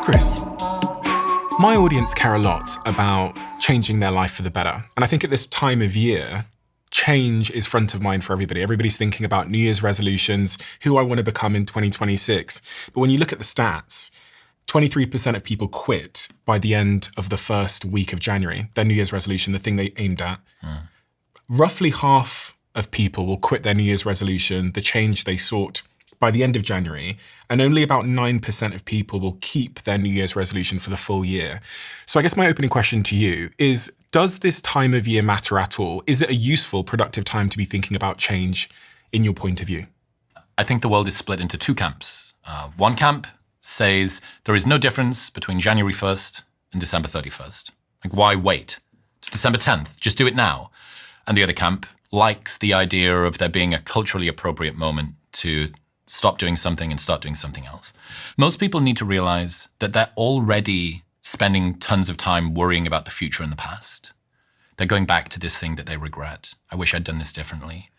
Chris, my audience care a lot about changing their life for the better. And I think at this time of year, change is front of mind for everybody. Everybody's thinking about New Year's resolutions, who I want to become in 2026. But when you look at the stats, 23% of people quit by the end of the first week of January, their New Year's resolution, the thing they aimed at. Roughly half of people will quit their New Year's resolution, the change they sought, by the end of January, and only about 9% of people will keep their New Year's resolution for the full year. So I guess my opening question to you is, does this time of year matter at all? Is it a useful, productive time to be thinking about change in your point of view? I think the world is split into two camps. One camp says there is no difference between January 1st and December 31st. Like, why wait? It's December 10th, just do it now. And the other camp likes the idea of there being a culturally appropriate moment to stop doing something and start doing something else. Most people need to realize that they're already spending tons of time worrying about the future and the past. They're going back to this thing that they regret. I wish I'd done this differently.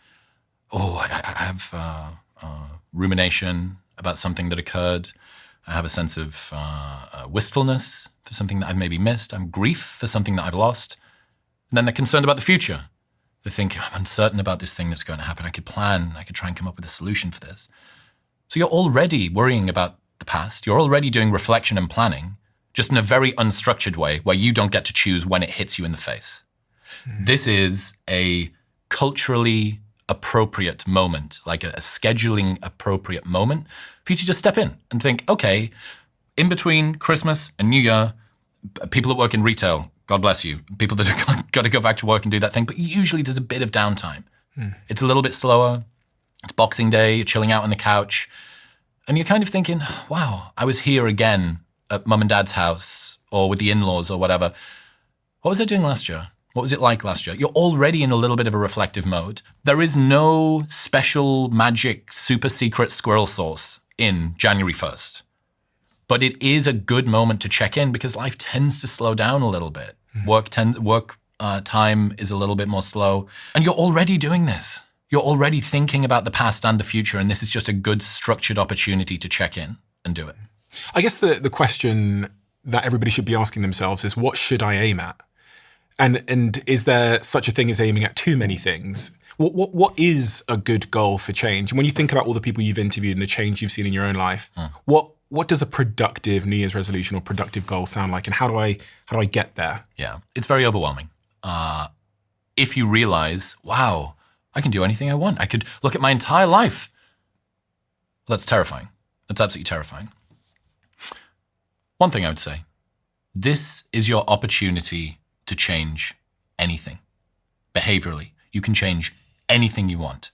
Oh, I have rumination about something that occurred. I have a sense of wistfulness for something that I've maybe missed. I'm grief for something that I've lost. And then they're concerned about the future. They think, I'm uncertain about this thing that's going to happen. I could plan. I could try and come up with a solution for this. So you're already worrying about the past. You're already doing reflection and planning, just in a very unstructured way where you don't get to choose when it hits you in the face. This is a culturally appropriate moment, like a scheduling appropriate moment for you to just step in and think, okay, in between Christmas and New Year, people that work in retail, God bless you, people that have got to go back to work and do that thing, but usually there's a bit of downtime. It's a little bit slower. It's Boxing Day, you're chilling out on the couch, and you're kind of thinking, wow, I was here again at mum and dad's house or with the in-laws or whatever. What was I doing last year? What was it like last year? You're already in a little bit of a reflective mode. There is no special magic super secret squirrel sauce in January 1st. But it is a good moment to check in because life tends to slow down a little bit. Work time is a little bit more slow. And you're already doing this. You're already thinking about the past and the future, and this is just a good structured opportunity to check in and do it. I guess the question that everybody should be asking themselves is, what should I aim at? And is there such a thing as aiming at too many things? What is a good goal for change? And when you think about all the people you've interviewed and the change you've seen in your own life, what does a productive New Year's resolution or productive goal sound like? And how do I get there? Yeah, it's very overwhelming. If you realize, wow, I can do anything I want. I could look at my entire life. That's terrifying. That's absolutely terrifying. One thing I would say, this is your opportunity to change anything. Behaviorally, you can change anything you want.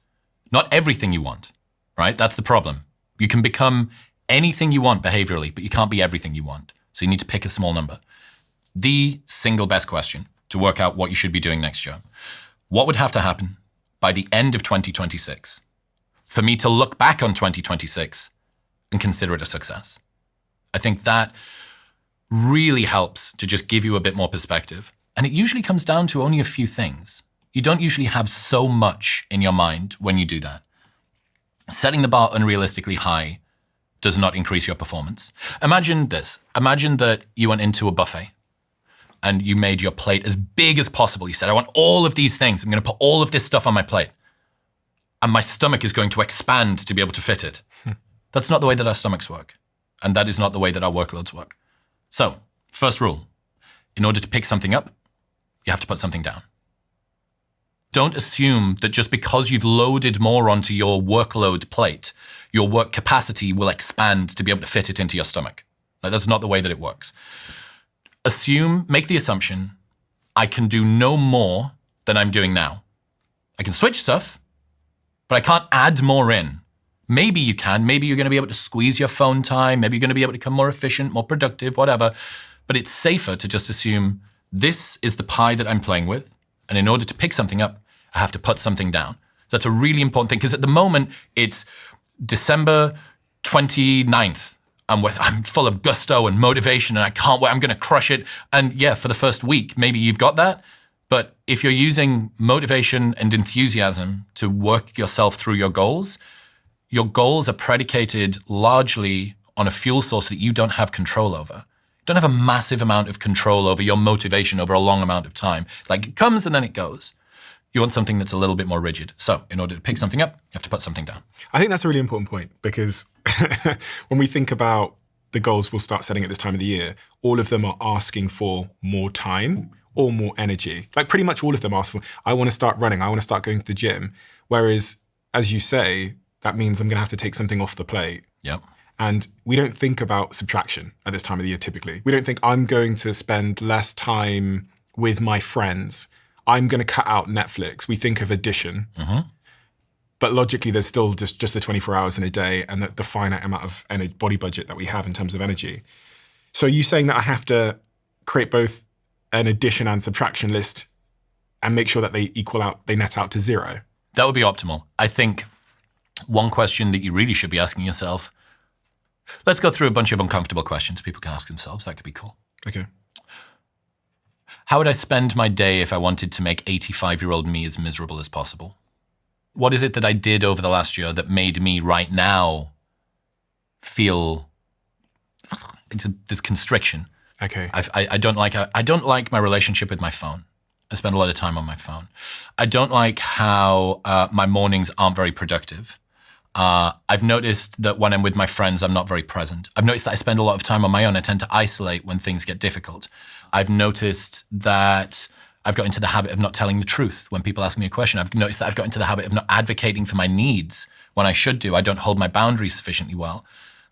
Not everything you want, right? That's the problem. You can become anything you want behaviorally, but you can't be everything you want. So you need to pick a small number. The single best question to work out what you should be doing next year. What would have to happen by the end of 2026 for me to look back on 2026 and consider it a success? I think that really helps to just give you a bit more perspective. And it usually comes down to only a few things. You don't usually have so much in your mind when you do that. Setting the bar unrealistically high does not increase your performance. Imagine this. Imagine that you went into a buffet and you made your plate as big as possible. You said, I want all of these things. I'm going to put all of this stuff on my plate. And my stomach is going to expand to be able to fit it. That's not the way that our stomachs work. And that is not the way that our workloads work. So, first rule, in order to pick something up, you have to put something down. Don't assume that just because you've loaded more onto your workload plate, your work capacity will expand to be able to fit it into your stomach. Like, that's not the way that it works. Make the assumption, I can do no more than I'm doing now. I can switch stuff, but I can't add more in. Maybe you can. Maybe you're going to be able to squeeze your phone time. Maybe you're going to be able to become more efficient, more productive, whatever. But it's safer to just assume this is the pie that I'm playing with. And in order to pick something up, I have to put something down. So that's a really important thing because at the moment, it's December 29th. I'm full of gusto and motivation and I can't wait. I'm going to crush it. And yeah, for the first week, maybe you've got that. But if you're using motivation and enthusiasm to work yourself through your goals are predicated largely on a fuel source that you don't have control over. You don't have a massive amount of control over your motivation over a long amount of time. Like it comes and then it goes. You want something that's a little bit more rigid. So in order to pick something up, you have to put something down. I think that's a really important point because when we think about the goals we'll start setting at this time of the year, all of them are asking for more time or more energy. Like pretty much all of them ask for, I want to start running, I want to start going to the gym. Whereas, as you say, that means I'm going to have to take something off the plate. Yep. And we don't think about subtraction at this time of the year typically. We don't think I'm going to spend less time with my friends. I'm going to cut out Netflix. We think of addition. Mm-hmm. But logically, there's still just the 24 hours in a day and the finite amount of body budget that we have in terms of energy. So are you saying that I have to create both an addition and subtraction list and make sure that they equal out, they net out to zero? That would be optimal. I think one question that you really should be asking yourself, let's go through a bunch of uncomfortable questions people can ask themselves. That could be cool. Okay. How would I spend my day if I wanted to make 85-year-old me as miserable as possible? What is it that I did over the last year that made me right now feel this constriction? Okay. I don't like my relationship with my phone. I spend a lot of time on my phone. I don't like how my mornings aren't very productive. I've noticed that when I'm with my friends, I'm not very present. I've noticed that I spend a lot of time on my own. I tend to isolate when things get difficult. I've noticed that I've got into the habit of not telling the truth when people ask me a question. I've noticed that I've got into the habit of not advocating for my needs when I should do. I don't hold my boundaries sufficiently well.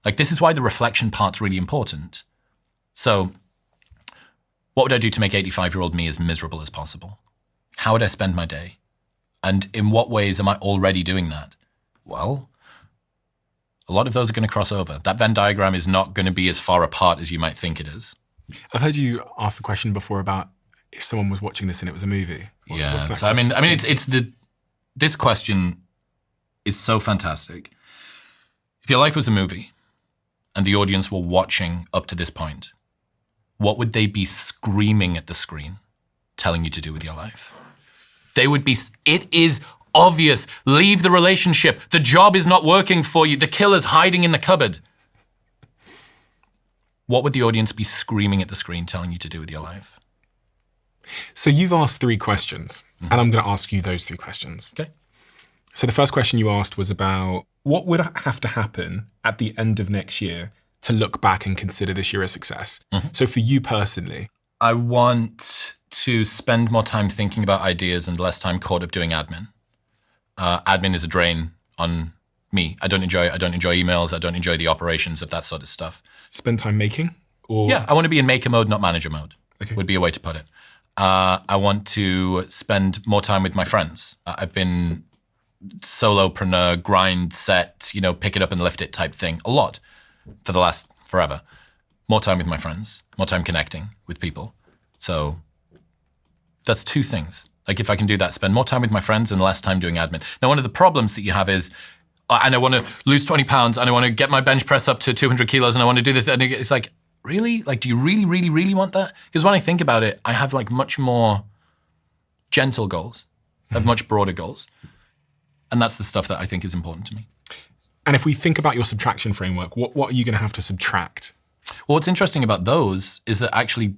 Like, this is why the reflection part's really important. So, what would I do to make 85-year-old me as miserable as possible? How would I spend my day? And in what ways am I already doing that? Well, a lot of those are going to cross over. That Venn diagram is not going to be as far apart as you might think it is. I've heard you ask the question before about if someone was watching this and it was a movie. Yeah, so I mean, this question is so fantastic. If your life was a movie and the audience were watching up to this point, what would they be screaming at the screen, telling you to do with your life? They would be, it is obvious, leave the relationship, the job is not working for you, the killer's hiding in the cupboard. What would the audience be screaming at the screen, telling you to do with your life? So you've asked 3 questions, and I'm going to ask you those 3 questions. Okay. So the first question you asked was about what would have to happen at the end of next year to look back and consider this year a success? Mm-hmm. So for you personally, I want to spend more time thinking about ideas and less time caught up doing admin. Admin is a drain on me. I don't enjoy emails. I don't enjoy the operations of that sort of stuff. Spend time making? Or yeah, I want to be in maker mode, not manager mode. Okay. Would be a way to put it. I want to spend more time with my friends. I've been solopreneur, grind, set, pick it up and lift it type thing a lot for the last forever. More time with my friends, more time connecting with people. So that's 2 things. Like if I can do that, spend more time with my friends and less time doing admin. Now, one of the problems that you have is, and I want to lose 20 pounds and I want to get my bench press up to 200 kilos and I want to do this. And it's like, really? Like, do you really, really, really want that? Because when I think about it, I have like much more gentle goals. I have much broader goals. And that's the stuff that I think is important to me. And if we think about your subtraction framework, what are you going to have to subtract? Well, what's interesting about those is that actually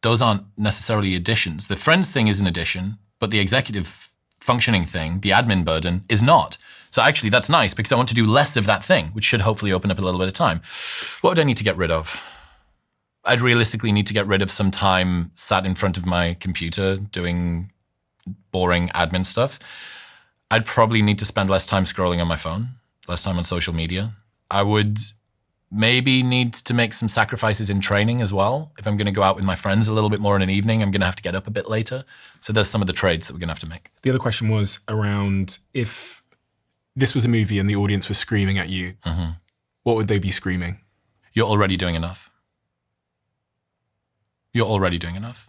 those aren't necessarily additions. The friends thing is an addition, but the executive functioning thing, the admin burden, is not. So actually that's nice because I want to do less of that thing, which should hopefully open up a little bit of time. What would I need to get rid of? I'd realistically need to get rid of some time sat in front of my computer doing boring admin stuff. I'd probably need to spend less time scrolling on my phone, less time on social media. I would maybe need to make some sacrifices in training as well. If I'm going to go out with my friends a little bit more in an evening, I'm going to have to get up a bit later. So there's some of the trades that we're going to have to make. The other question was around if this was a movie and the audience was screaming at you, what would they be screaming? You're already doing enough. You're already doing enough.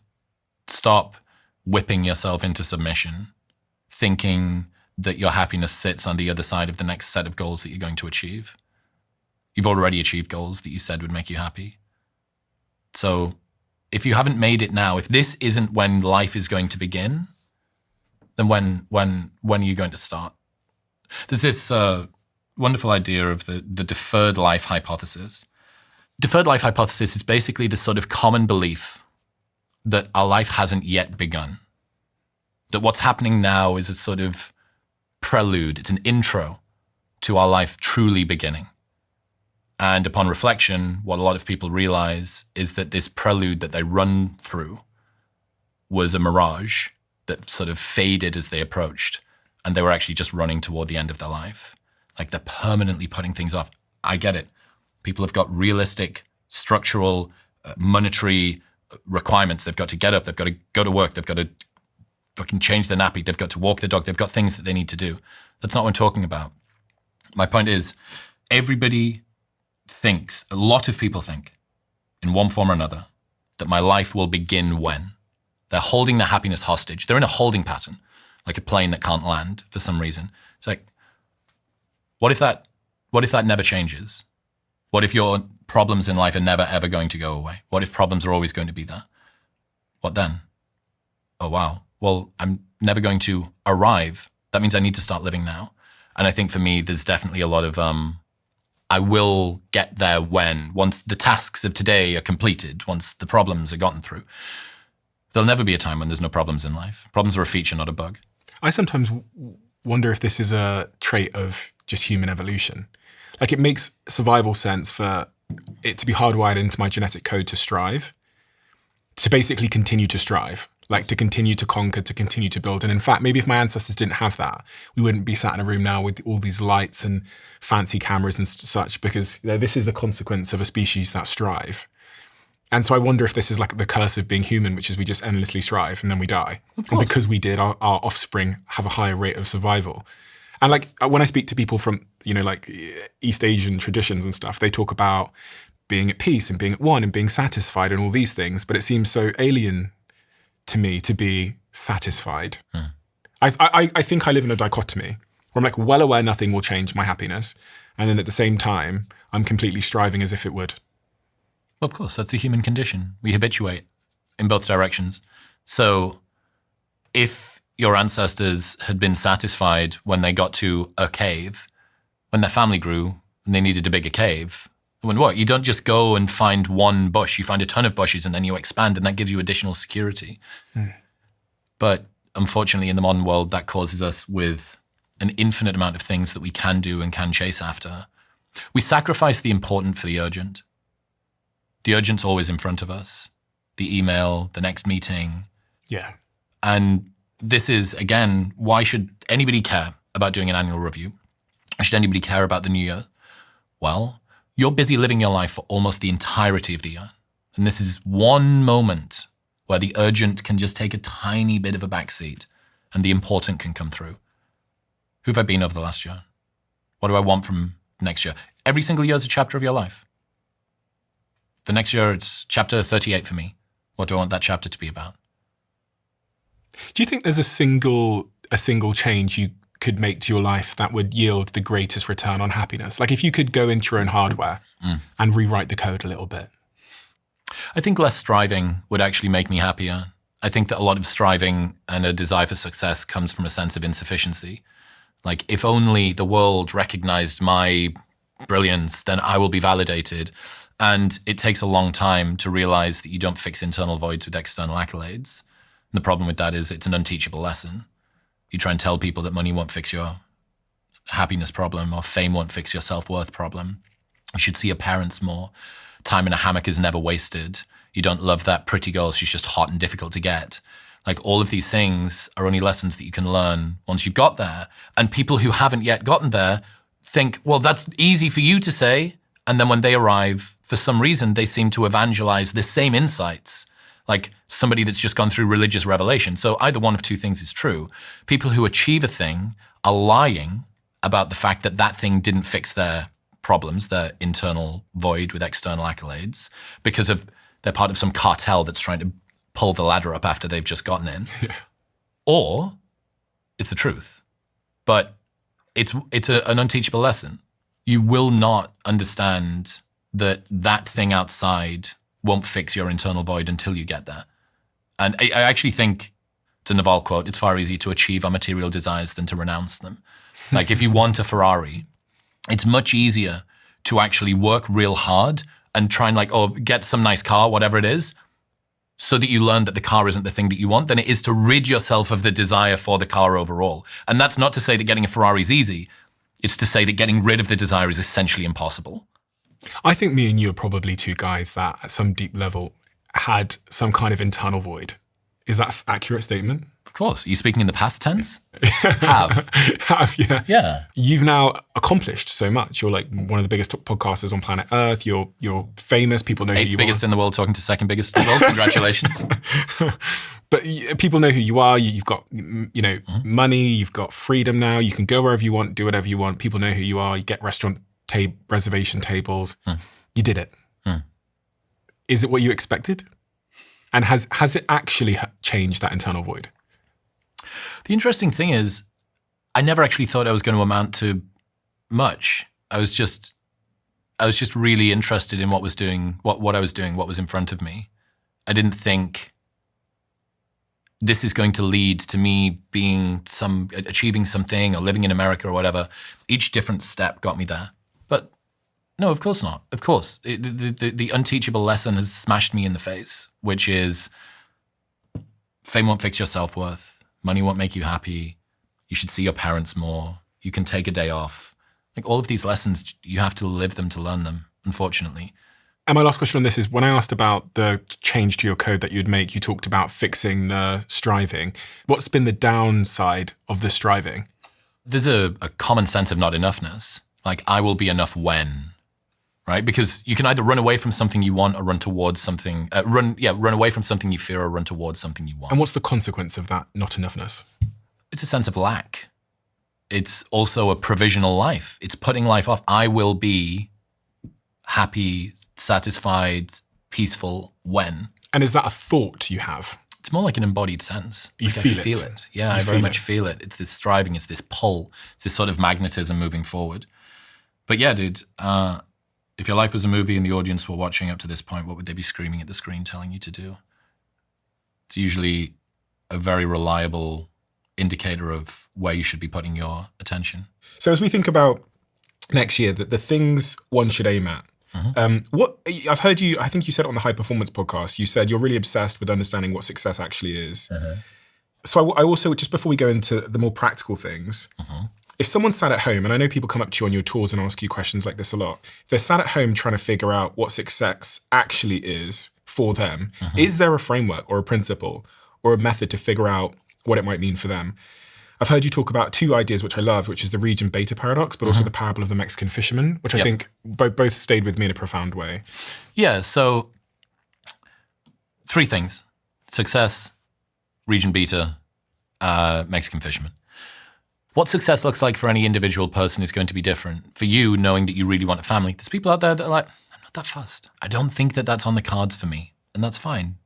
Stop whipping yourself into submission, thinking that your happiness sits on the other side of the next set of goals that you're going to achieve. You've already achieved goals that you said would make you happy. So if you haven't made it now, if this isn't when life is going to begin, then when are you going to start? There's this wonderful idea of the deferred life hypothesis. Deferred life hypothesis is basically the sort of common belief that our life hasn't yet begun. That what's happening now is a sort of prelude, it's an intro to our life truly beginning. And upon reflection, what a lot of people realize is that this prelude that they run through was a mirage that sort of faded as they approached, and they were actually just running toward the end of their life. Like they're permanently putting things off. I get it. People have got realistic, structural, monetary requirements. They've got to get up, they've got to go to work, they've got to fucking change their nappy, they've got to walk their dog, they've got things that they need to do. That's not what I'm talking about. My point is, everybody thinks, a lot of people think, in one form or another, that my life will begin when. They're holding their happiness hostage. They're in a holding pattern, like a plane that can't land for some reason. It's like, what if that never changes? What if your problems in life are never, ever going to go away? What if problems are always going to be there? What then? Oh, wow. Well, I'm never going to arrive. That means I need to start living now. And I think for me, there's definitely a lot of, I will get there when, once the tasks of today are completed, once the problems are gotten through. There'll never be a time when there's no problems in life. Problems are a feature, not a bug. I sometimes wonder if this is a trait of just human evolution. Like, it makes survival sense for it to be hardwired into my genetic code to strive, to basically continue to strive, like to continue to conquer, to continue to build. And in fact, maybe if my ancestors didn't have that, we wouldn't be sat in a room now with all these lights and fancy cameras and such, because this is the consequence of a species that strive. And so I wonder if this is like the curse of being human, which is we just endlessly strive and then we die. And because we did, our offspring have a higher rate of survival. And like when I speak to people from, like East Asian traditions and stuff, they talk about being at peace and being at one and being satisfied and all these things. But it seems so alien to me to be satisfied. I think I live in a dichotomy where I'm like well aware nothing will change my happiness. And then at the same time, I'm completely striving as if it would. Well, of course, that's the human condition. We habituate in both directions. So if your ancestors had been satisfied when they got to a cave, when their family grew and they needed a bigger cave, when what? You don't just go and find one bush, you find a ton of bushes and then you expand and that gives you additional security. But unfortunately in the modern world, that causes us with an infinite amount of things that we can do and can chase after. We sacrifice the important for the urgent. The urgent's always in front of us. The email, the next meeting. Yeah. And this is, again, why should anybody care about doing an annual review? Or should anybody care about the new year? Well, you're busy living your life for almost the entirety of the year. And this is one moment where the urgent can just take a tiny bit of a backseat and the important can come through. Who have I been over the last year? What do I want from next year? Every single year is a chapter of your life. The next year, it's chapter 38 for me. What do I want that chapter to be about? Do you think there's a single change you could make to your life that would yield the greatest return on happiness? Like if you could go into your own hardware and rewrite the code a little bit. I think less striving would actually make me happier. I think that a lot of striving and a desire for success comes from a sense of insufficiency. Like if only the world recognized my brilliance, then I will be validated. And it takes a long time to realize that you don't fix internal voids with external accolades. And the problem with that is it's an unteachable lesson. You try and tell people that money won't fix your happiness problem or fame won't fix your self-worth problem. You should see your parents more. Time in a hammock is never wasted. You don't love that pretty girl, she's just hot and difficult to get. Like all of these things are only lessons that you can learn once you've got there. And people who haven't yet gotten there think, well, that's easy for you to say. And then when they arrive, for some reason, they seem to evangelize the same insights, like somebody that's just gone through religious revelation. So either one of two things is true. People who achieve a thing are lying about the fact that that thing didn't fix their problems, their internal void with external accolades, because of they're part of some cartel that's trying to pull the ladder up after they've just gotten in. Yeah. Or it's the truth. But it's an unteachable lesson. You will not understand that thing outside won't fix your internal void until you get there. And I actually think, it's a Naval quote, it's far easier to achieve our material desires than to renounce them. Like if you want a Ferrari It's much easier to actually work real hard and try and get some nice car, whatever it is, so that you learn that the car isn't the thing that you want, than it is to rid yourself of the desire for the car overall. And that's not to say that getting a Ferrari is easy. It's to say that getting rid of the desire is essentially impossible. I think me and you are probably two guys that at some deep level had some kind of internal void. Is that an accurate statement? Of course. Are you speaking in the past tense? Have, yeah. Yeah. You've now accomplished so much. You're like one of the biggest podcasters on planet Earth. You're famous. People know who you are. Eighth biggest in the world, talking to second biggest in the world. Congratulations. But people know who you are. You've got, money. You've got freedom now. You can go wherever you want, do whatever you want. People know who you are. You get restaurant reservation tables. You did it. Is it what you expected? And has it actually changed that internal void? The interesting thing is, I never actually thought I was going to amount to much. I was just really interested in what I was doing, what was in front of me. I didn't think this is going to lead to me achieving something or living in America or whatever. Each different step got me there. But no, of course not. Of course. The unteachable lesson has smashed me in the face, which is fame won't fix your self-worth. Money won't make you happy. You should see your parents more. You can take a day off. All of these lessons, you have to live them to learn them, unfortunately. And my last question on this is, when I asked about the change to your code that you'd make, you talked about fixing the striving. What's been the downside of the striving? There's a common sense of not enoughness. I will be enough when, right? Because you can either run away from something you want or run towards something, run away from something you fear or run towards something you want. And what's the consequence of that not enoughness? It's a sense of lack. It's also a provisional life. It's putting life off. I will be happy, satisfied, peaceful when. And is that a thought you have? It's more like an embodied sense. You feel it. I feel it. Yeah, I very much feel it. It's this striving, it's this pull, it's this sort of magnetism moving forward. But yeah, dude, if your life was a movie and the audience were watching up to this point, what would they be screaming at the screen telling you to do? It's usually a very reliable indicator of where you should be putting your attention. So as we think about next year, the things one should aim at, what I've heard you, I think you said it on the High Performance podcast, you said you're really obsessed with understanding what success actually is. So I also, just before we go into the more practical things, if someone sat at home, and I know people come up to you on your tours and ask you questions like this a lot, if they're sat at home trying to figure out what success actually is for them, is there a framework or a principle or a method to figure out what it might mean for them? I've heard you talk about two ideas, which I love, which is the region beta paradox, but also the parable of the Mexican fisherman, which I think both stayed with me in a profound way. Yeah, so 3 things: success, region beta, Mexican fisherman. What success looks like for any individual person is going to be different. For you, knowing that you really want a family, there's people out there that are like, I'm not that fussed. I don't think that that's on the cards for me, and that's fine.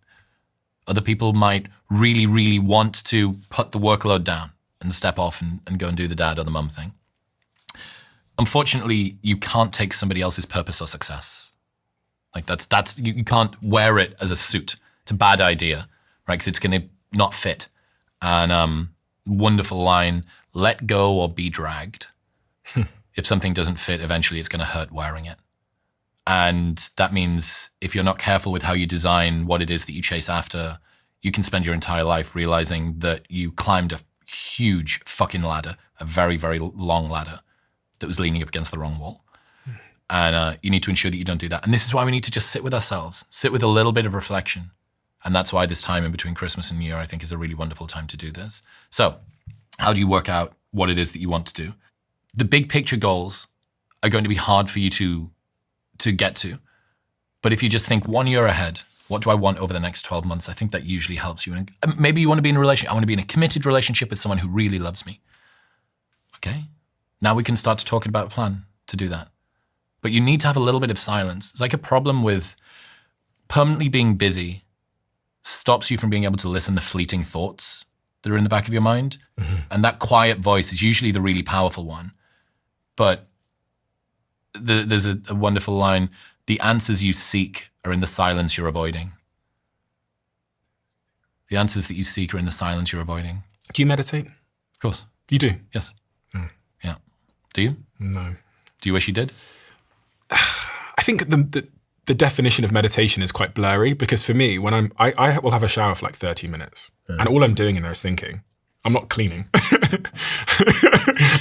Other people might really, really want to put the workload down and step off and go and do the dad or the mum thing. Unfortunately, you can't take somebody else's purpose or success. That's you can't wear it as a suit. It's a bad idea, right? Because it's going to not fit. And wonderful line, let go or be dragged. If something doesn't fit, eventually it's going to hurt wearing it. And that means if you're not careful with how you design what it is that you chase after, you can spend your entire life realizing that you climbed a huge fucking ladder, a very, very long ladder that was leaning up against the wrong wall. And you need to ensure that you don't do that. And this is why we need to just sit with ourselves, sit with a little bit of reflection. And that's why this time in between Christmas and New Year, I think, is a really wonderful time to do this. So how do you work out what it is that you want to do? The big picture goals are going to be hard for you to get to. But if you just think 1 year ahead, what do I want over the next 12 months? I think that usually helps you. And maybe you want to be in a relationship. I want to be in a committed relationship with someone who really loves me. Okay. Now we can start to talk about a plan to do that. But you need to have a little bit of silence. It's like a problem with permanently being busy stops you from being able to listen to fleeting thoughts that are in the back of your mind. And that quiet voice is usually the really powerful one. But there's a wonderful line, the answers you seek are in the silence you're avoiding. The answers that you seek are in the silence you're avoiding. Do you meditate? Of course. You do? Yes. Yeah. Do you? No. Do you wish you did? I think the definition of meditation is quite blurry, because for me, when I will have a shower for like 30 minutes and all I'm doing in there is thinking. I'm not cleaning.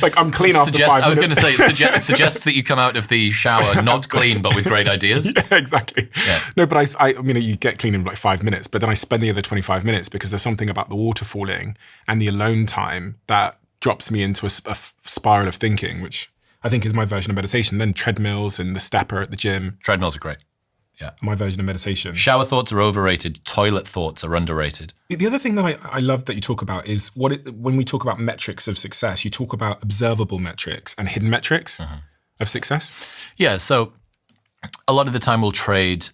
Like I'm clean after 5 minutes. I was going to say, it suggests that you come out of the shower not clean, but with great ideas. Yeah, exactly. Yeah. No, but I mean, you get clean in like 5 minutes, but then I spend the other 25 minutes because there's something about the water falling and the alone time that drops me into a spiral of thinking, which I think is my version of meditation. Then treadmills and the stepper at the gym. Treadmills are great. Yeah. My version of meditation. Shower thoughts are overrated. Toilet thoughts are underrated. The other thing that I love that you talk about is when we talk about metrics of success, you talk about observable metrics and hidden metrics of success. Yeah. So a lot of the time we'll trade